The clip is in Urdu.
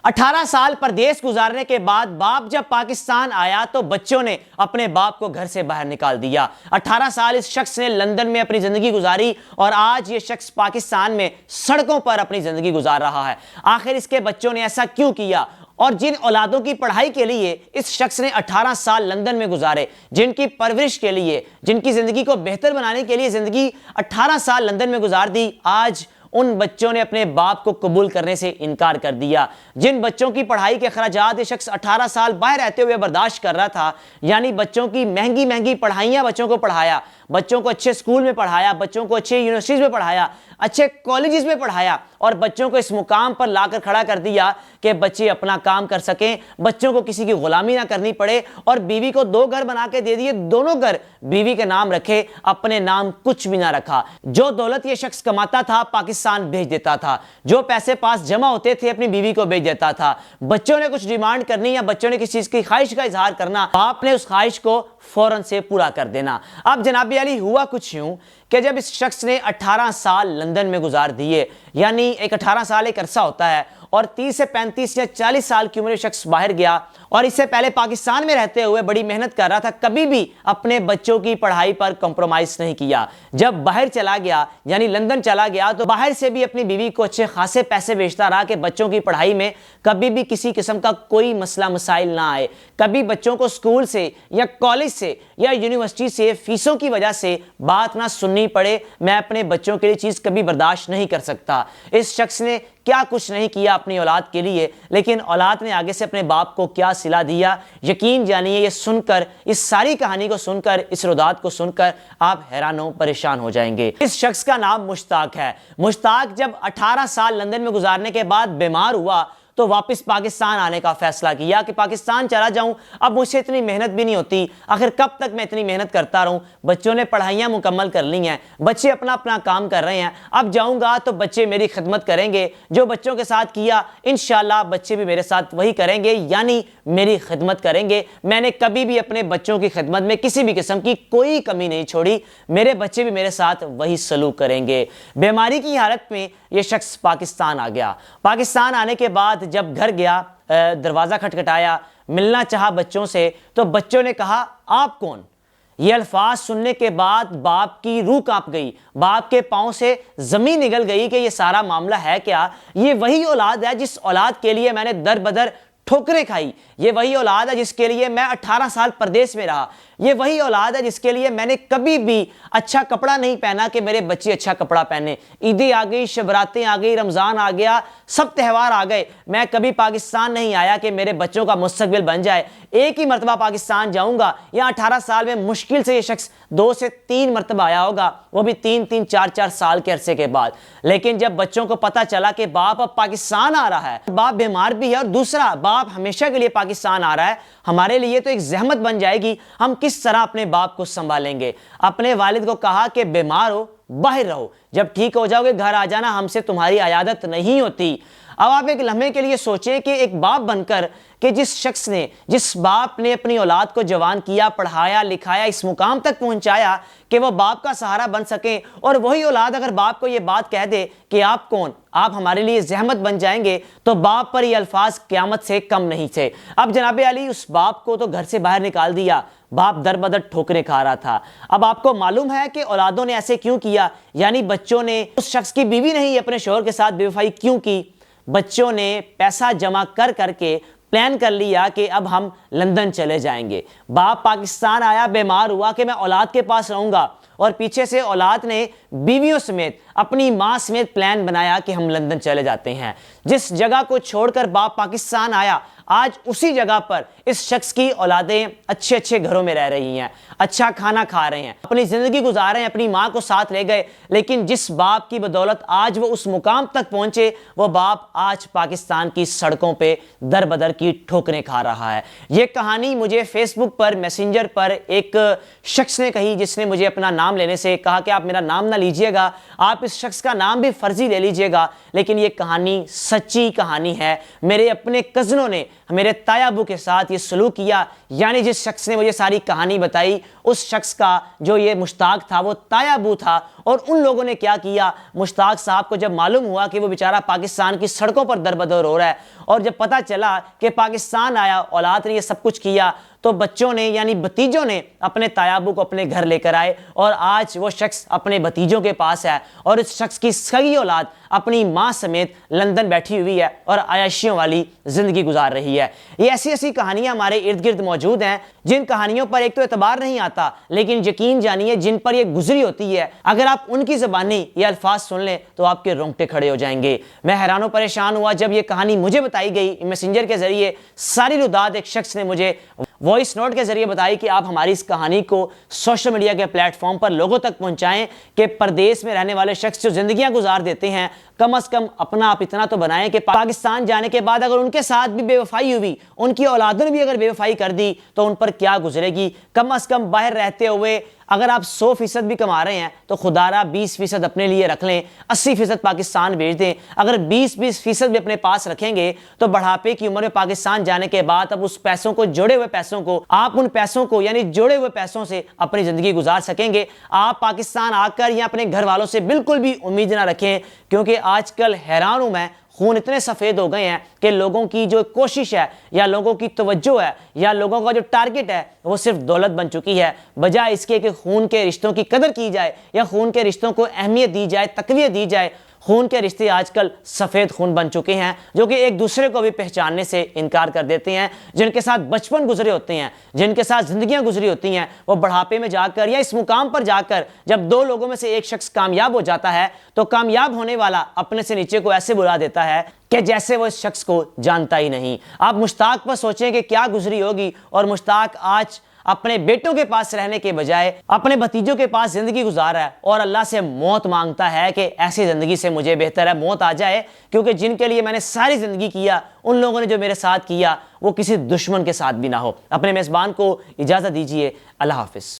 18 سال پردیس گزارنے کے بعد باپ جب پاکستان آیا تو بچوں نے اپنے باپ کو گھر سے باہر نکال دیا۔ 18 سال اس شخص نے لندن میں اپنی زندگی گزاری اور آج یہ شخص پاکستان میں سڑکوں پر اپنی زندگی گزار رہا ہے۔ آخر اس کے بچوں نے ایسا کیوں کیا؟ اور جن اولادوں کی پڑھائی کے لیے اس شخص نے 18 سال لندن میں گزارے، جن کی پرورش کے لیے، جن کی زندگی کو بہتر بنانے کے لیے زندگی 18 سال لندن میں گزار دی، آج ان بچوں نے اپنے باپ کو قبول کرنے سے انکار کر دیا۔ جن بچوں کی پڑھائی کے اخراجات یہ شخص 18 سال باہر رہتے ہوئے برداشت کر رہا تھا، یعنی بچوں کی مہنگی مہنگی پڑھائیاں بچوں کو پڑھایا، بچوں کو اچھے سکول میں پڑھایا، بچوں کو اچھے یونیورسٹیز میں پڑھایا، اچھے کالجز میں پڑھایا اور بچوں کو اس مقام پر لا کر کھڑا کر دیا کہ بچے اپنا کام کر سکیں، بچوں کو کسی کی غلامی نہ کرنی پڑے، اور بیوی کو 2 گھر بنا کے دے دیے، دونوں گھر بیوی کے نام رکھے، اپنے نام کچھ بھی نہ رکھا۔ جو دولت یہ شخص کماتا تھا پاکستان بھیج دیتا تھا، جو پیسے پاس جمع ہوتے تھے اپنی بیوی کو بھیج دیتا تھا۔ بچوں نے کچھ ڈیمانڈ کرنی یا بچوں نے کسی چیز کی خواہش کا اظہار کرنا، باپ نے اس خواہش کو فوراً سے پورا کر دینا۔ اب جناب علی ہوا کچھ یوں کہ جب اس شخص نے 18 سال لندن میں گزار دیے، یعنی ایک 18 سال ایک عرصہ ہوتا ہے، اور 30 سے 35 یا 40 سال کی عمر شخص باہر گیا اور اس سے پہلے پاکستان میں رہتے ہوئے بڑی محنت کر رہا تھا، کبھی بھی اپنے بچوں کی پڑھائی پر کمپرومائز نہیں کیا۔ جب باہر چلا گیا یعنی لندن چلا گیا تو باہر سے بھی اپنی بیوی کو اچھے خاصے پیسے بھیجتا رہا کہ بچوں کی پڑھائی میں کبھی بھی کسی قسم کا کوئی مسئلہ مسائل نہ آئے، کبھی بچوں کو سکول سے یا کالج سے یا یونیورسٹی سے فیسوں کی وجہ سے بات نہ سننی پڑے۔ میں اپنے بچوں کے لیے چیز کبھی برداشت نہیں کر سکتا۔ اس شخص نے کیا کچھ نہیں کیا اپنی اولاد کے لیے، لیکن اولاد نے آگے سے اپنے باپ کو کیا صلہ دیا، یقین جانیے یہ سن کر، اس ساری کہانی کو سن کر، اس رودات کو سن کر آپ حیران و پریشان ہو جائیں گے۔ اس شخص کا نام مشتاق ہے۔ مشتاق جب 18 سال لندن میں گزارنے کے بعد بیمار ہوا تو واپس پاکستان آنے کا فیصلہ کیا کہ پاکستان چلا جاؤں، اب مجھ سے اتنی محنت بھی نہیں ہوتی، آخر کب تک میں اتنی محنت کرتا رہوں، بچوں نے پڑھائیاں مکمل کر لی ہیں، بچے اپنا اپنا کام کر رہے ہیں، اب جاؤں گا تو بچے میری خدمت کریں گے، جو بچوں کے ساتھ کیا انشاءاللہ بچے بھی میرے ساتھ وہی کریں گے، یعنی میری خدمت کریں گے۔ میں نے کبھی بھی اپنے بچوں کی خدمت میں کسی بھی قسم کی کوئی کمی نہیں چھوڑی، میرے بچے بھی میرے ساتھ وہی سلوک کریں گے۔ بیماری کی حالت میں یہ شخص پاکستان آ گیا۔ پاکستان آنے کے بعد جب گھر گیا، دروازہ کھٹکھٹایا، ملنا چاہا بچوں سے تو بچوں نے کہا آپ کون؟ یہ الفاظ سننے کے بعد باپ کی روح کانپ گئی، باپ کے پاؤں سے زمین نگل گئی کہ یہ سارا معاملہ ہے کیا؟ یہ وہی اولاد ہے جس اولاد کے لیے میں نے در بدر ٹھوکریں کھائی، یہ وہی اولاد ہے جس کے لیے میں 18 سال پردیس میں رہا، یہ وہی اولاد ہے جس کے لیے میں نے کبھی بھی اچھا کپڑا نہیں پہنا کہ میرے بچے اچھا کپڑا پہنے۔ عیدیں آ گئی، شبراتیں آ گئی، رمضان آ گیا، سب تہوار آ گئے، میں کبھی پاکستان نہیں آیا کہ میرے بچوں کا مستقبل بن جائے۔ ایک ہی مرتبہ پاکستان جاؤں گا، یا 18 سال میں مشکل سے یہ شخص 2 سے 3 مرتبہ آیا ہوگا، وہ بھی 3 4 سال کے عرصے کے بعد۔ لیکن جب بچوں کو پتہ چلا کہ باپ اب پاکستان آ رہا ہے، باپ بیمار بھی ہے اور دوسرا باپ ہمیشہ کے لیے پاکستان آ رہا ہے، ہمارے لیے تو ایک زحمت بن جائے گی، ہم کس طرح اپنے باپ کو سنبھالیں گے۔ اپنے والد کو کہا کہ بیمار ہو باہر رہو، جب ٹھیک ہو جاؤ گے گھر آ جانا، ہم سے تمہاری عیادت نہیں ہوتی۔ اب آپ ایک لمحے کے لیے سوچیں کہ ایک باپ بن کر کہ جس باپ نے اپنی اولاد کو جوان کیا، پڑھایا لکھایا، اس مقام تک پہنچایا کہ وہ باپ کا سہارا بن سکیں، اور وہی اولاد اگر باپ کو یہ بات کہہ دے کہ آپ کون، آپ ہمارے لیے زحمت بن جائیں گے، تو باپ پر یہ الفاظ قیامت سے کم نہیں تھے۔ اب جناب علی اس باپ کو تو گھر سے باہر نکال دیا، باپ در بدر ٹھوکریں کھا رہا تھا۔ اب آپ کو معلوم ہے کہ اولادوں نے ایسے کیوں کیا، یعنی بچوں نے، اس شخص کی بیوی نہیں اپنے شوہر کے ساتھ بے وفائی کیوں کی؟ بچوں نے پیسہ جمع کر کے پلان کر لیا کہ اب ہم لندن چلے جائیں گے۔ باپ پاکستان آیا، بیمار ہوا کہ میں اولاد کے پاس رہوں گا، اور پیچھے سے اولاد نے بیویوں سمیت، اپنی ماں سمیت پلان بنایا کہ ہم لندن چلے جاتے ہیں۔ جس جگہ کو چھوڑ کر باپ پاکستان آیا، آج اسی جگہ پر اس شخص کی اولادیں اچھے اچھے گھروں میں رہ رہی ہیں، اچھا کھانا کھا رہے ہیں، اپنی زندگی گزار رہے ہیں، اپنی ماں کو ساتھ لے گئے، لیکن جس باپ کی بدولت آج وہ اس مقام تک پہنچے، وہ باپ آج پاکستان کی سڑکوں پہ در بدر کی ٹھوکریں کھا رہا ہے۔ یہ کہانی مجھے فیس بک پر میسنجر پر ایک شخص نے کہی، جس نے مجھے اپنا نام لینے سے کہا کہ آپ میرا نام نہ لیجئے گا، آپ اس شخص کا نام بھی فرضی لے لیجئے گا، لیکن یہ کہانی سچی کہانی ہے۔ میرے اپنے کزنوں نے میرے تایا ابو کے ساتھ یہ سلوک کیا، یعنی جس شخص نے مجھے ساری کہانی بتائی، اس شخص کا جو یہ مشتاق تھا وہ تایا ابو تھا، اور ان لوگوں نے کیا کیا، مشتاق صاحب کو جب معلوم ہوا کہ وہ بیچارہ پاکستان کی سڑکوں پر دربدر ہو رہا ہے، اور جب پتہ چلا کہ پاکستان آیا، اولاد نے یہ سب کچھ کیا، تو بچوں نے یعنی بھتیجوں نے اپنے تایابو کو اپنے گھر لے کر آئے، اور آج وہ شخص اپنے بھتیجوں کے پاس ہے، اور اس شخص کی سگی اولاد اپنی ماں سمیت لندن بیٹھی ہوئی ہے اور عیاشیوں والی زندگی گزار رہی ہے۔ یہ ایسی کہانیاں ہمارے ارد گرد موجود ہیں، جن کہانیوں پر ایک تو اعتبار نہیں آتا، لیکن یقین جانیے جن پر یہ گزری ہوتی ہے، اگر آپ ان کی زبانی یہ الفاظ سن لیں تو آپ کے رونگٹے کھڑے ہو جائیں گے۔ میں حیران و پریشان ہوا جب یہ کہانی مجھے بتائی گئی میسنجر کے ذریعے۔ ساری روداد ایک شخص نے مجھے وائس نوٹ کے ذریعے بتائی کہ آپ ہماری اس کہانی کو سوشل میڈیا کے پلیٹ فارم پر لوگوں تک پہنچائیں کہ پردیس میں رہنے والے شخص جو زندگیاں گزار دیتے ہیں، کم از کم اپنا آپ اتنا تو بنائیں کہ پاکستان جانے کے بعد اگر ان کے ساتھ بھی بے وفائی ہوئی، ان کی اولادوں نے بھی اگر بے وفائی کر دی تو ان پر کیا گزرے گی۔ کم از کم باہر رہتے ہوئے اگر آپ 100% بھی کما رہے ہیں تو خدا را 20% اپنے لیے رکھ لیں، 80% پاکستان بھیج دیں۔ اگر 20% بھی اپنے پاس رکھیں گے تو بڑھاپے کی عمر میں پاکستان جانے کے بعد اب اس پیسوں کو، جوڑے ہوئے پیسوں کو، آپ ان پیسوں کو یعنی جوڑے ہوئے پیسوں سے اپنی زندگی گزار سکیں گے۔ آپ پاکستان آ کر یا اپنے گھر والوں سے بالکل بھی امید نہ رکھیں، کیونکہ آج کل حیران ہوں میں، خون اتنے سفید ہو گئے ہیں کہ لوگوں کی جو کوشش ہے یا لوگوں کی توجہ ہے یا لوگوں کا جو ٹارگٹ ہے وہ صرف دولت بن چکی ہے، بجائے اس کے کہ خون کے رشتوں کی قدر کی جائے یا خون کے رشتوں کو اہمیت دی جائے، تقویت دی جائے۔ خون کے رشتے آج کل سفید خون بن چکے ہیں، جو کہ ایک دوسرے کو بھی پہچاننے سے انکار کر دیتے ہیں۔ جن کے ساتھ بچپن گزرے ہوتے ہیں، جن کے ساتھ زندگیاں گزری ہوتی ہیں، وہ بڑھاپے میں جا کر یا اس مقام پر جا کر جب دو لوگوں میں سے ایک شخص کامیاب ہو جاتا ہے تو کامیاب ہونے والا اپنے سے نیچے کو ایسے بلا دیتا ہے کہ جیسے وہ اس شخص کو جانتا ہی نہیں۔ آپ مشتاق پر سوچیں کہ کیا گزری ہوگی، اور مشتاق آج اپنے بیٹوں کے پاس رہنے کے بجائے اپنے بھتیجوں کے پاس زندگی گزار رہا ہے اور اللہ سے موت مانگتا ہے کہ ایسی زندگی سے مجھے بہتر ہے موت آ جائے، کیونکہ جن کے لیے میں نے ساری زندگی کیا، ان لوگوں نے جو میرے ساتھ کیا وہ کسی دشمن کے ساتھ بھی نہ ہو۔ اپنے میزبان کو اجازت دیجیے، اللہ حافظ۔